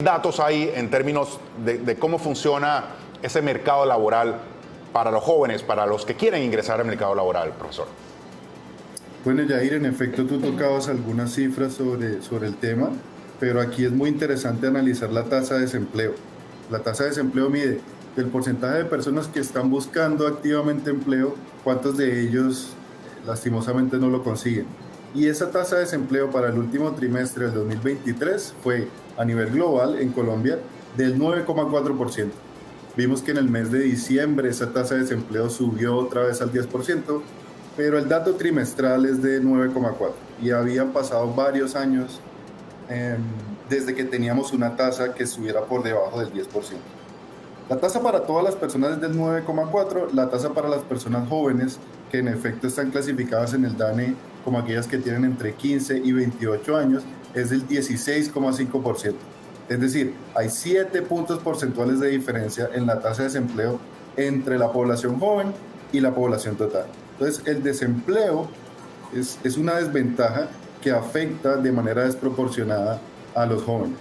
datos hay en términos de cómo funciona ese mercado laboral para los jóvenes, para los que quieren ingresar al mercado laboral, profesor? Bueno, Yair, en efecto tú tocabas algunas cifras sobre el tema, pero aquí es muy interesante analizar la tasa de desempleo. La tasa de desempleo mide el porcentaje de personas que están buscando activamente empleo, cuántos de ellos lastimosamente no lo consiguen. Y esa tasa de desempleo para el último trimestre del 2023 fue a nivel global en Colombia del 9,4%. Vimos que en el mes de diciembre esa tasa de desempleo subió otra vez al 10%, pero el dato trimestral es de 9,4%. Y habían pasado varios años desde que teníamos una tasa que estuviera por debajo del 10%. La tasa para todas las personas es del 9,4%, la tasa para las personas jóvenes, que en efecto están clasificadas en el DANE como aquellas que tienen entre 15 y 28 años, es del 16,5%. Es decir, hay 7 puntos porcentuales de diferencia en la tasa de desempleo entre la población joven y la población total. Entonces, el desempleo es una desventaja que afecta de manera desproporcionada a los jóvenes.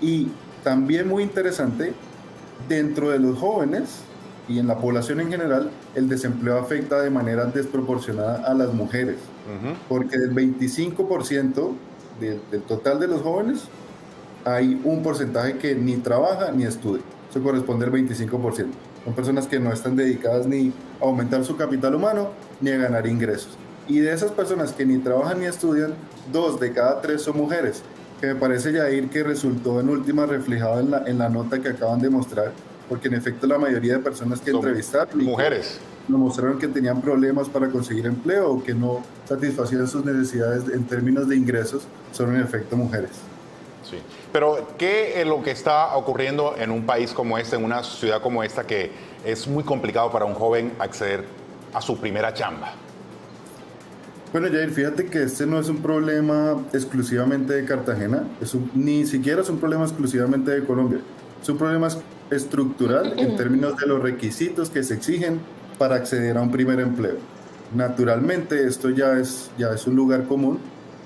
Y también muy interesante, dentro de los jóvenes y en la población en general, el desempleo afecta de manera desproporcionada a las mujeres, porque del 25% del total de los jóvenes, hay un porcentaje que ni trabaja ni estudia. Eso corresponde al 25%. Son personas que no están dedicadas ni a aumentar su capital humano ni a ganar ingresos. Y de esas personas que ni trabajan ni estudian, 2 de cada 3 son mujeres, que me parece, Yair, que resultó en última reflejado en la nota que acaban de mostrar, porque en efecto la mayoría de personas que entrevistaron mujeres nos mostraron que tenían problemas para conseguir empleo o que no satisfacían sus necesidades en términos de ingresos, son en efecto mujeres. Sí. Pero, ¿qué es lo que está ocurriendo en un país como este, en una ciudad como esta, que es muy complicado para un joven acceder a su primera chamba? Bueno, Jair, fíjate que este no es un problema exclusivamente de Cartagena, ni siquiera es un problema exclusivamente de Colombia. Es un problema estructural en términos de los requisitos que se exigen para acceder a un primer empleo. Naturalmente, esto ya es un lugar común,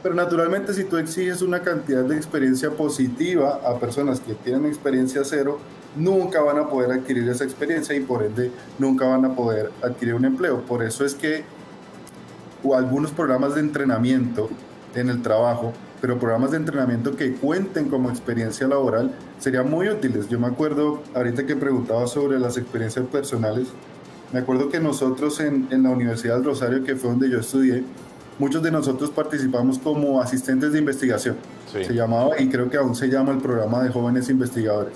pero naturalmente si tú exiges una cantidad de experiencia positiva a personas que tienen experiencia cero, nunca van a poder adquirir esa experiencia y por ende nunca van a poder adquirir un empleo. Por eso es que algunos programas de entrenamiento en el trabajo, pero programas de entrenamiento que cuenten como experiencia laboral serían muy útiles. Yo me acuerdo, ahorita que preguntaba sobre las experiencias personales, me acuerdo que nosotros en la Universidad del Rosario, que fue donde yo estudié, muchos de nosotros participamos como asistentes de investigación. Sí. Se llamaba, y creo que aún se llama, el programa de jóvenes investigadores.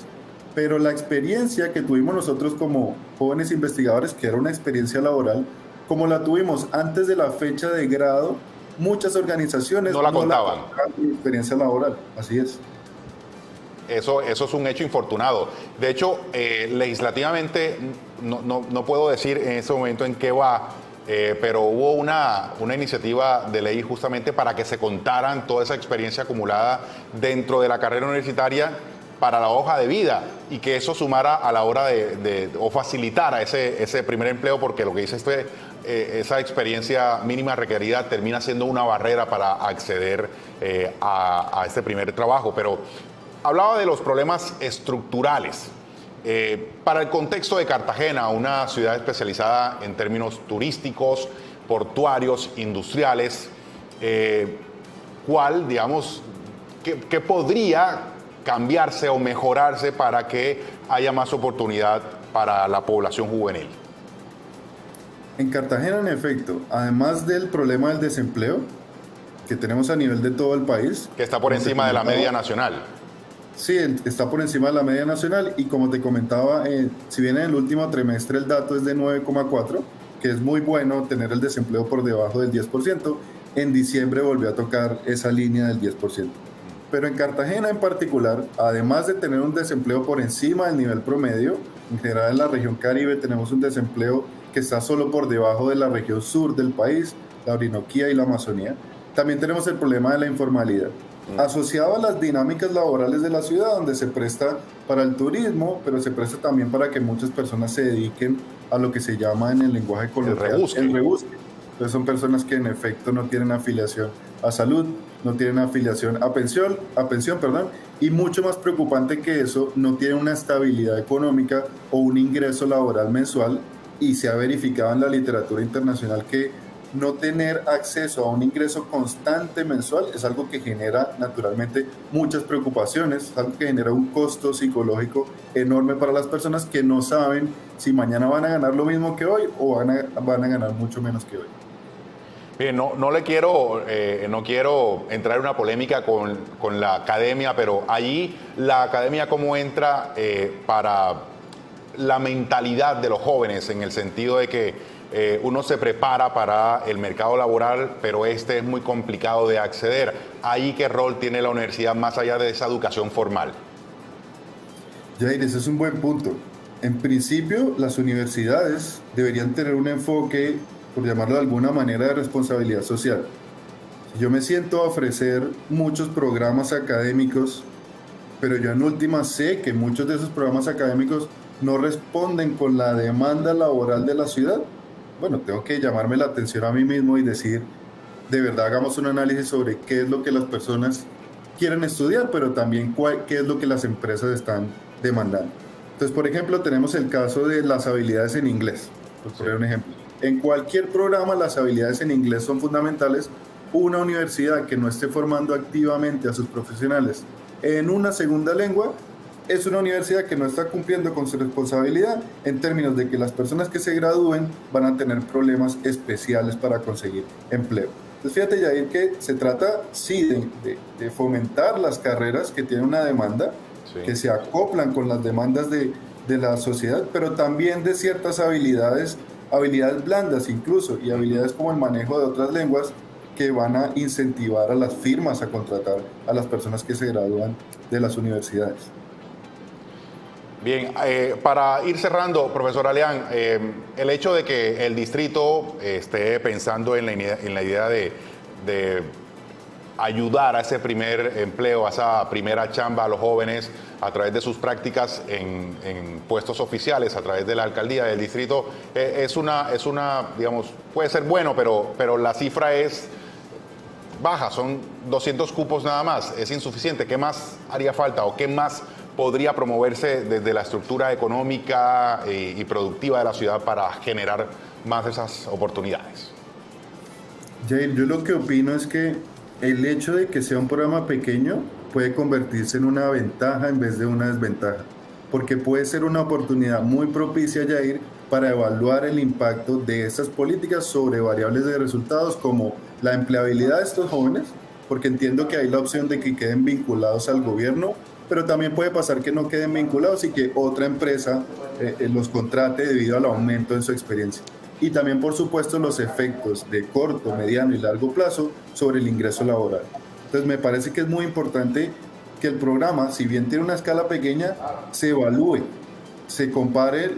Pero la experiencia que tuvimos nosotros como jóvenes investigadores, que era una experiencia laboral, como la tuvimos antes de la fecha de grado, muchas organizaciones no la contaban. La experiencia laboral, así es. Eso es un hecho infortunado. De hecho, legislativamente, no puedo decir en ese momento en qué va, pero hubo una iniciativa de ley justamente para que se contaran toda esa experiencia acumulada dentro de la carrera universitaria para la hoja de vida y que eso sumara a la hora o facilitara ese primer empleo, porque lo que dice esa experiencia mínima requerida termina siendo una barrera para acceder a este primer trabajo. Pero hablaba de los problemas estructurales. Para el contexto de Cartagena, una ciudad especializada en términos turísticos, portuarios, industriales, ¿cuál, digamos, qué podría cambiarse o mejorarse para que haya más oportunidad para la población juvenil? En Cartagena, en efecto, además del problema del desempleo que tenemos a nivel de todo el país, que está por encima de la media nacional. Sí, está por encima de la media nacional y como te comentaba, si bien en el último trimestre el dato es de 9,4, que es muy bueno tener el desempleo por debajo del 10%, en diciembre volvió a tocar esa línea del 10%. Pero en Cartagena en particular, además de tener un desempleo por encima del nivel promedio, en general en la región Caribe tenemos un desempleo que está solo por debajo de la región sur del país, la Orinoquía y la Amazonía. También tenemos el problema de la informalidad, asociado a las dinámicas laborales de la ciudad, donde se presta para el turismo, pero se presta también para que muchas personas se dediquen a lo que se llama en el lenguaje coloquial el rebusque. Entonces son personas que en efecto no tienen afiliación a salud, no tienen afiliación a pensión, perdón, y mucho más preocupante que eso, no tienen una estabilidad económica o un ingreso laboral mensual, y se ha verificado en la literatura internacional que no tener acceso a un ingreso constante mensual es algo que genera naturalmente muchas preocupaciones, es algo que genera un costo psicológico enorme para las personas que no saben si mañana van a ganar lo mismo que hoy o van a ganar mucho menos que hoy. Bien, no quiero entrar en una polémica con la academia, pero allí la academia cómo entra para la mentalidad de los jóvenes, en el sentido de que uno se prepara para el mercado laboral, pero este es muy complicado de acceder. ¿Ahí qué rol tiene la universidad más allá de esa educación formal? Jair, ese es un buen punto. En principio, las universidades deberían tener un enfoque, por llamarlo de alguna manera, de responsabilidad social. Si yo me siento a ofrecer muchos programas académicos, pero yo en última sé que muchos de esos programas académicos no responden con la demanda laboral de la ciudad, bueno, tengo que llamarme la atención a mí mismo y decir, de verdad hagamos un análisis sobre qué es lo que las personas quieren estudiar, pero también qué es lo que las empresas están demandando. Entonces, por ejemplo, tenemos el caso de las habilidades en inglés, por poner un ejemplo. En cualquier programa las habilidades en inglés son fundamentales. Una universidad que no esté formando activamente a sus profesionales en una segunda lengua es una universidad que no está cumpliendo con su responsabilidad en términos de que las personas que se gradúen van a tener problemas especiales para conseguir empleo. Entonces fíjate, Yair, que se trata sí de fomentar las carreras que tienen una demanda, sí, que se acoplan con las demandas de la sociedad, pero también de ciertas habilidades blandas incluso, y habilidades como el manejo de otras lenguas que van a incentivar a las firmas a contratar a las personas que se gradúan de las universidades. Bien, para ir cerrando, profesor Aleán, el hecho de que el distrito esté pensando en la idea de ayudar a ese primer empleo, a esa primera chamba a los jóvenes a través de sus prácticas en puestos oficiales, a través de la alcaldía del distrito, es una, digamos, puede ser bueno, pero la cifra es baja, son 200 cupos nada más, es insuficiente. ¿Qué más haría falta o qué más podría promoverse desde la estructura económica y productiva de la ciudad para generar más de esas oportunidades? Jair, yo lo que opino es que el hecho de que sea un programa pequeño puede convertirse en una ventaja en vez de una desventaja, porque puede ser una oportunidad muy propicia, Jair, para evaluar el impacto de estas políticas sobre variables de resultados como la empleabilidad de estos jóvenes, porque entiendo que hay la opción de que queden vinculados al gobierno, pero también puede pasar que no queden vinculados y que otra empresa los contrate debido al aumento en su experiencia. Y también, por supuesto, los efectos de corto, mediano y largo plazo sobre el ingreso laboral. Entonces, me parece que es muy importante que el programa, si bien tiene una escala pequeña, se evalúe, se compare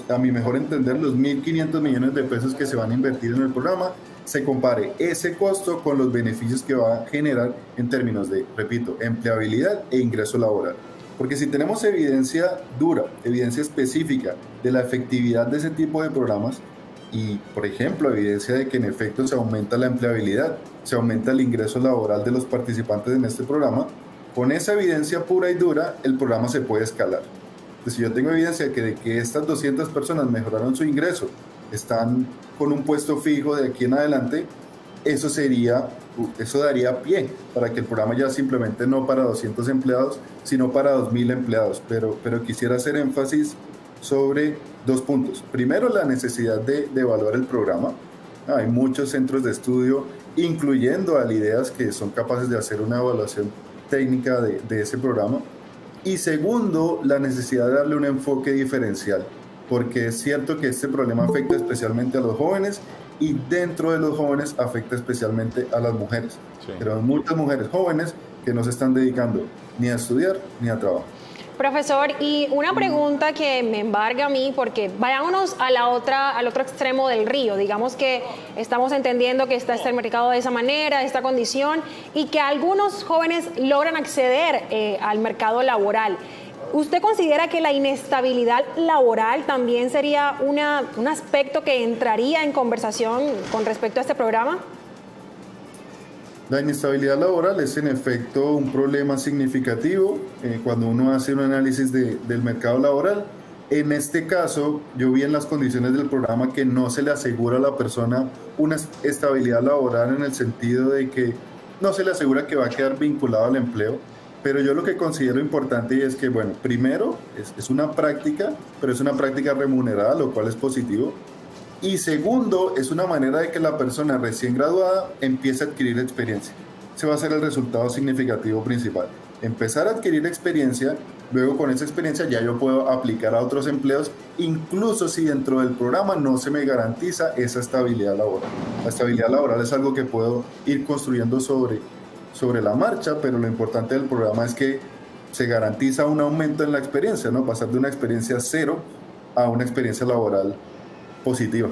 a mi mejor entender, los 1.500 millones de pesos que se van a invertir en el programa, se compare ese costo con los beneficios que va a generar en términos de, repito, empleabilidad e ingreso laboral. Porque si tenemos evidencia dura, evidencia específica de la efectividad de ese tipo de programas y, por ejemplo, evidencia de que en efecto se aumenta la empleabilidad, se aumenta el ingreso laboral de los participantes en este programa, con esa evidencia pura y dura, el programa se puede escalar. Entonces, si yo tengo evidencia de que estas 200 personas mejoraron su ingreso, están con un puesto fijo de aquí en adelante, eso daría pie para que el programa ya simplemente no para 200 empleados, sino para 2.000 empleados. Pero quisiera hacer énfasis sobre dos puntos. Primero, la necesidad de evaluar el programa. Hay muchos centros de estudio, incluyendo Alideas, que son capaces de hacer una evaluación técnica de ese programa. Y segundo, la necesidad de darle un enfoque diferencial, porque es cierto que este problema afecta especialmente a los jóvenes y dentro de los jóvenes afecta especialmente a las mujeres. Sí. Pero hay muchas mujeres jóvenes que no se están dedicando ni a estudiar ni a trabajar. Profesor, y una pregunta que me embarga a mí, porque vayámonos al otro extremo del río. Digamos que estamos entendiendo que está este mercado de esa manera, de esta condición, y que algunos jóvenes logran acceder al mercado laboral. ¿Usted considera que la inestabilidad laboral también sería un aspecto que entraría en conversación con respecto a este programa? La inestabilidad laboral es en efecto un problema significativo cuando uno hace un análisis del mercado laboral. En este caso, yo vi en las condiciones del programa que no se le asegura a la persona una estabilidad laboral en el sentido de que no se le asegura que va a quedar vinculado al empleo, pero yo lo que considero importante es que, bueno, primero es una práctica, pero es una práctica remunerada, lo cual es positivo. Y segundo, es una manera de que la persona recién graduada empiece a adquirir experiencia. Ese va a ser el resultado significativo principal. Empezar a adquirir experiencia, luego con esa experiencia ya yo puedo aplicar a otros empleos, incluso si dentro del programa no se me garantiza esa estabilidad laboral. La estabilidad laboral es algo que puedo ir construyendo sobre la marcha, pero lo importante del programa es que se garantiza un aumento en la experiencia, ¿no? Pasar de una experiencia cero a una experiencia laboral positiva.